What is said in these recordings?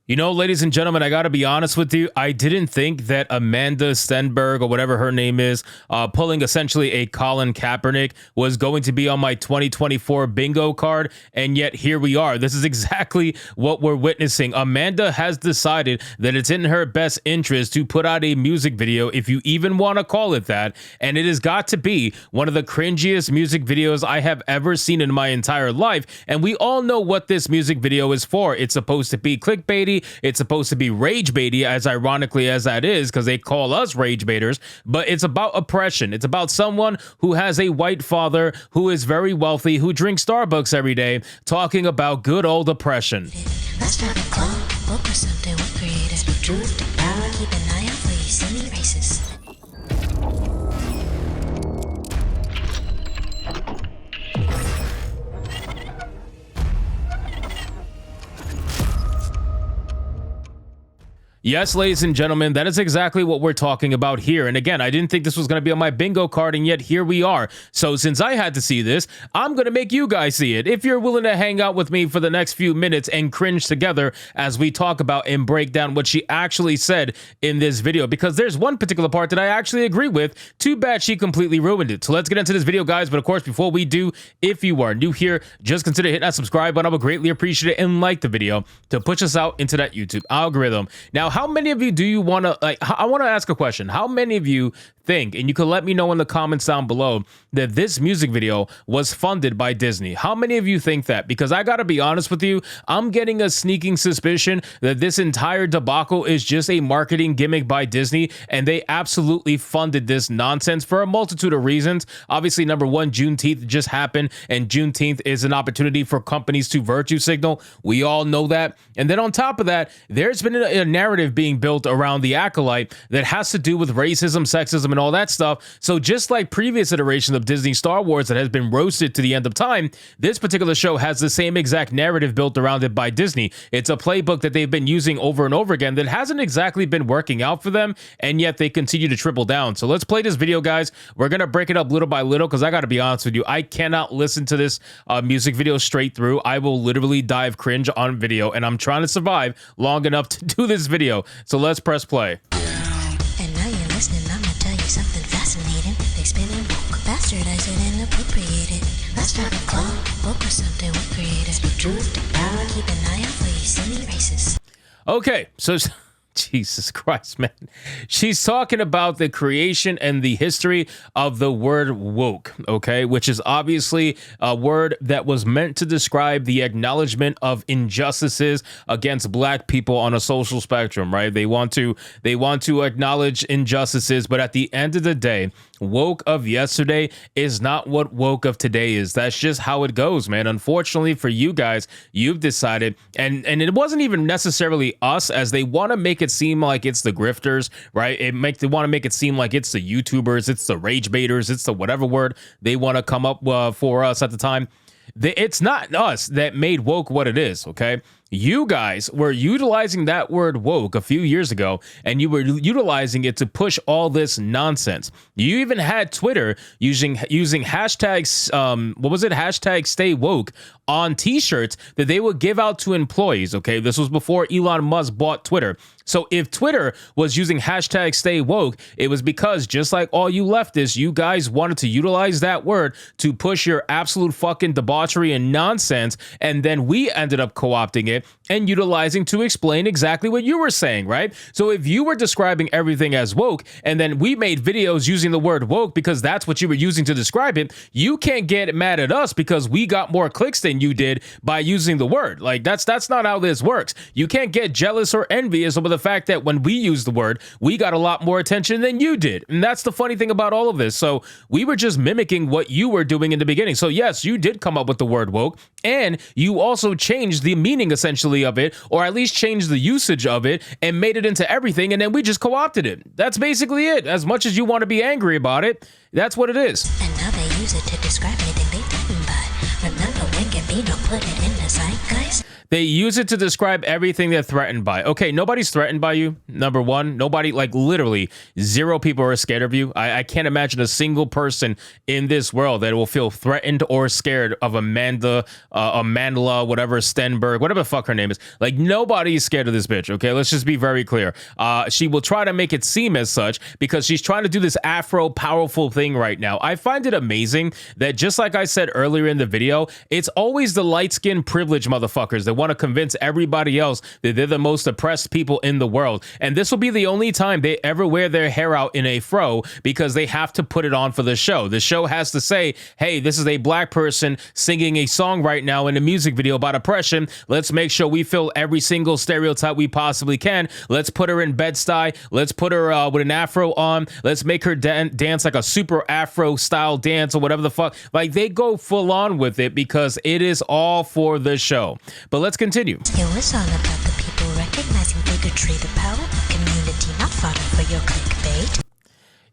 You know, ladies and gentlemen, I got to be honest with you. I didn't think that Amandla Stenberg, or whatever her name is, pulling essentially a Colin Kaepernick was going to be on my 2024 bingo card. And yet here we are. This is exactly what we're witnessing. Amanda has decided that it's in her best interest to put out a music video, if you even want to call it that. And it has got to be one of the cringiest music videos I have ever seen in my entire life. And we all know what this music video is for. It's supposed to be clickbaity. It's supposed to be rage baity, as ironically as that is, because they call us rage baiters, but it's about oppression. It's about someone who has a white father, who is very wealthy, who drinks Starbucks every day, talking about good old oppression. Let's start a club, book or something with creators. Truth to power, keep an eye out for you silly racists. Yes, ladies and gentlemen, that is exactly what we're talking about here. And again, I didn't think this was going to be on my bingo card, and yet here we are. So since I had to see this, I'm going to make you guys see it. If you're willing to hang out with me for the next few minutes and cringe together as we talk about and break down what she actually said in this video, because there's one particular part that I actually agree with. Too bad she completely ruined it. So let's get into this video, guys. But of course, before we do, if you are new here, just consider hitting that subscribe button. I would greatly appreciate it, and like the video to push us out into that YouTube algorithm. Now, how many of you do you want to, I want to ask a question. How many of you think, and you can let me know in the comments down below, that this music video was funded by Disney? How many of you think that? Because I got to be honest with you, I'm getting a sneaking suspicion that this entire debacle is just a marketing gimmick by Disney, and they absolutely funded this nonsense for a multitude of reasons. Obviously, number one, Juneteenth just happened, and Juneteenth is an opportunity for companies to virtue signal. We all know that. And then on top of that, there's been a narrative being built around the Acolyte that has to do with racism, sexism, and all that stuff. So just like previous iterations of Disney Star Wars that has been roasted to the end of time, this particular show has the same exact narrative built around it by Disney. It's a playbook that they've been using over and over again that hasn't exactly been working out for them, and yet they continue to triple down. So let's play this video, guys. We're going to break it up little by little, because I got to be honest with you, I cannot listen to this music video straight through. I will literally die of cringe on video, and I'm trying to survive long enough to do this video. So let's press play. And now you're listening, I'm gonna tell you something fascinating. They spin and woke, bastardize it and appropriate it. Let's start a club, book or something with creators. Truth to power, keep an eye out for you silly racists. Okay, so Jesus Christ, man. She's talking about the creation and the history of the word woke, okay, which is obviously a word that was meant to describe the acknowledgement of injustices against black people on a social spectrum, right? They want to acknowledge injustices, but at the end of the day, woke of yesterday is not what woke of today is. That's just how it goes, man. Unfortunately for you guys, you've decided, and it wasn't even necessarily us, as they want to make it seem like it's the grifters, right? They want to make it seem like it's the YouTubers, it's the rage baiters, it's the whatever word they want to come up for us at the time. It's not us that made woke what it is, okay? You guys were utilizing that word woke a few years ago, and you were utilizing it to push all this nonsense. You even had Twitter using hashtags, hashtag stay woke on t-shirts that they would give out to employees, okay? This was before Elon Musk bought Twitter. So if Twitter was using hashtag stay woke, it was because, just like all you leftists, you guys wanted to utilize that word to push your absolute fucking debauchery and nonsense, and then we ended up co-opting it and utilizing to explain exactly what you were saying, right? So if you were describing everything as woke, and then we made videos using the word woke because that's what you were using to describe it, you can't get mad at us because we got more clicks than you did by using the word. Like, that's not how this works. You can't get jealous or envious over the fact that when we used the word, we got a lot more attention than you did. And that's the funny thing about all of this. So we were just mimicking what you were doing in the beginning. So yes, you did come up with the word woke, and you also changed the meaning essentially of it, or at least changed the usage of it and made it into everything, and then we just co-opted it. That's basically it. As much as you want to be angry about it, that's what it is. And now they use it to describe anything they threatened by. Remember when Gambino put it in the zeitgeist? They use it to describe everything they're threatened by. Okay, nobody's threatened by you. Number one, nobody, like literally zero people are scared of you. I can't imagine a single person in this world that will feel threatened or scared of Amandla, whatever, Stenberg, whatever the fuck her name is. Like, nobody is scared of this bitch, okay? Let's just be very clear. She will try to make it seem as such because she's trying to do this Afro powerful thing right now. I find it amazing that, just like I said earlier in the video, it's always the light-skinned privileged motherfuckers that want to convince everybody else that they're the most oppressed people in the world. And this will be the only time they ever wear their hair out in a fro because they have to put it on for the show. The show has to say, hey, this is a black person singing a song right now in a music video about oppression. Let's make sure we fill every single stereotype we possibly can. Let's put her in Bed-Stuy. Let's put her with an afro on. Let's make her dance like a super afro style dance or whatever the fuck. Like, they go full on with it because it is all for the show. But let's continue. It was all about the people recognizing bigotry, the power of community, not fodder for your clickbait.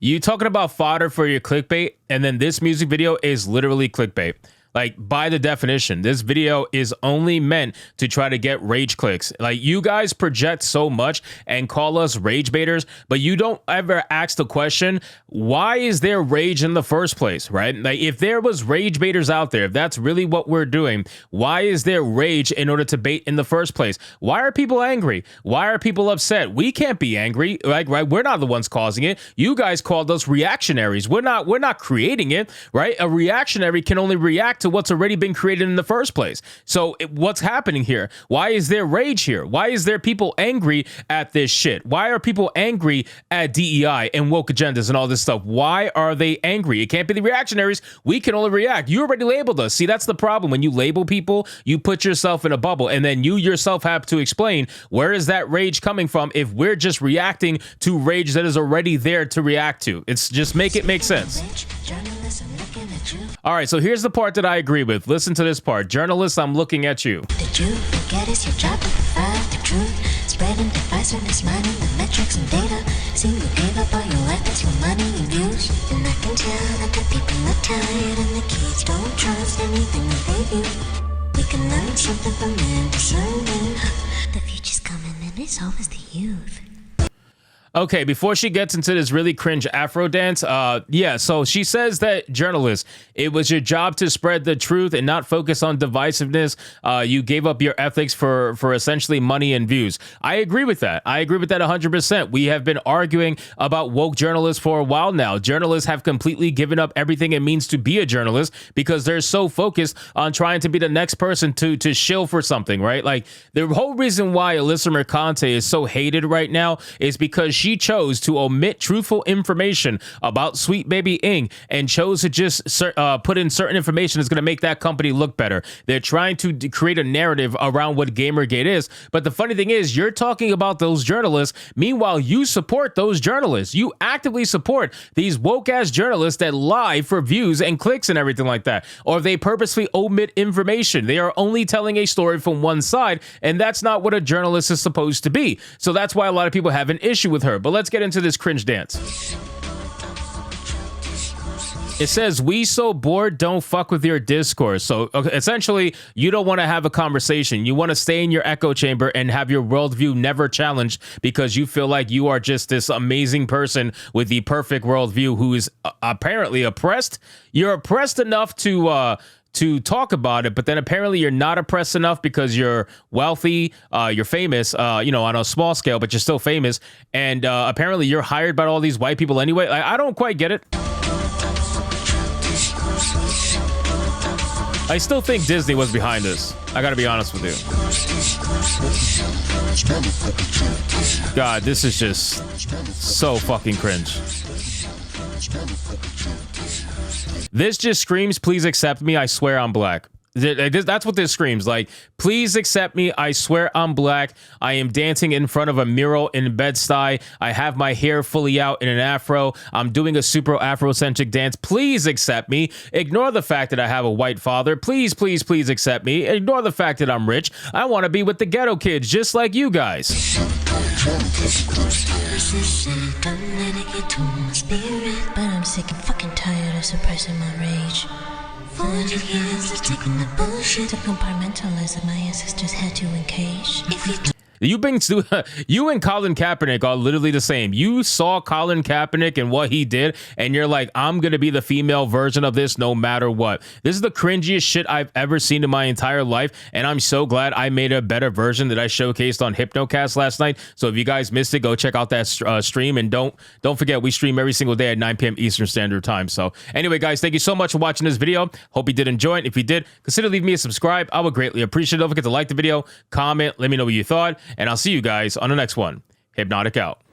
You talking about fodder for your clickbait, and then this music video is literally clickbait. Like, by the definition, this video is only meant to try to get rage clicks. Like, you guys project so much and call us rage baiters, but you don't ever ask the question, why is there rage in the first place, right? Like, if there was rage baiters out there, if that's really what we're doing, why is there rage in order to bait in the first place? Why are people angry? Why are people upset? We can't be angry, like, right? We're not the ones causing it. You guys called us reactionaries. We're not creating it, right? A reactionary can only react to what's already been created in the first place. So what's happening here? Why is there rage here? Why is there people angry at this shit? Why are people angry at DEI and woke agendas and all this stuff? Why are they angry? It can't be the reactionaries. We can only react. You already labeled us. See, that's the problem. When you label people, you put yourself in a bubble, and then you yourself have to explain, where is that rage coming from if we're just reacting to rage that is already there to react to? It's just make it make sense. All right, so here's the part that I agree with. Listen to this part. Journalists, I'm looking at you. Did you forget it's your job to provide the truth? Spreading divisiveness, mining the metrics and data. See, you gave up all your life, that's your money and views. And I can tell that the people are tired and the kids don't trust anything that they do. We can learn something from their discernment. The future's coming and it's always the youth. Okay, before she gets into this really cringe Afro dance, yeah, so she says that journalists, it was your job to spread the truth and not focus on divisiveness. You gave up your ethics for essentially money and views. I agree with that. I agree with that 100%. We have been arguing about woke journalists for a while now. Journalists have completely given up everything it means to be a journalist because they're so focused on trying to be the next person to shill for something, right? Like, the whole reason why Alyssa Mercante is so hated right now is because she chose to omit truthful information about Sweet Baby Inc. and chose to just put in certain information that's going to make that company look better. They're trying to create a narrative around what Gamergate is. But the funny thing is, you're talking about those journalists. Meanwhile, you support those journalists. You actively support these woke-ass journalists that lie for views and clicks and everything like that. Or they purposely omit information. They are only telling a story from one side, and that's not what a journalist is supposed to be. So that's why a lot of people have an issue with her. But let's get into this cringe dance. It says, we so bored, don't fuck with your discourse. So essentially, you don't want to have a conversation. You want to stay in your echo chamber and have your worldview never challenged because you feel like you are just this amazing person with the perfect worldview who is apparently oppressed. You're oppressed enough to talk about it, but then apparently you're not oppressed enough because you're wealthy, you're famous, you know, on a small scale, but you're still famous. And apparently you're hired by all these white people anyway. I don't quite get it. I still think Disney was behind this. I gotta be honest with you. God, this is just so fucking cringe. This just screams, please accept me, I swear I'm black. That's what this screams. Like, please accept me, I swear I'm black. I am dancing in front of a mural in Bed-Stuy. I have my hair fully out in an afro. I'm doing a super Afrocentric dance. Please accept me. Ignore the fact that I have a white father. Please, please, please accept me. Ignore the fact that I'm rich. I want to be with the ghetto kids, just like you guys. But I'm sick and fucking tired of suppressing my rage. 400 years of taking the bullshit to compartmentalize that my ancestors had to encase. If you You and Colin Kaepernick are literally the same. You saw Colin Kaepernick and what he did, and you're like, I'm going to be the female version of this no matter what. This is the cringiest shit I've ever seen in my entire life, and I'm so glad I made a better version that I showcased on Hypnocast last night. So if you guys missed it, go check out that stream, and don't forget, we stream every single day at 9 p.m. Eastern Standard Time. So anyway, guys, thank you so much for watching this video. Hope you did enjoy it. If you did, consider leaving me a subscribe. I would greatly appreciate it. Don't forget to like the video, comment, let me know what you thought. And I'll see you guys on the next one. Hypnotic out.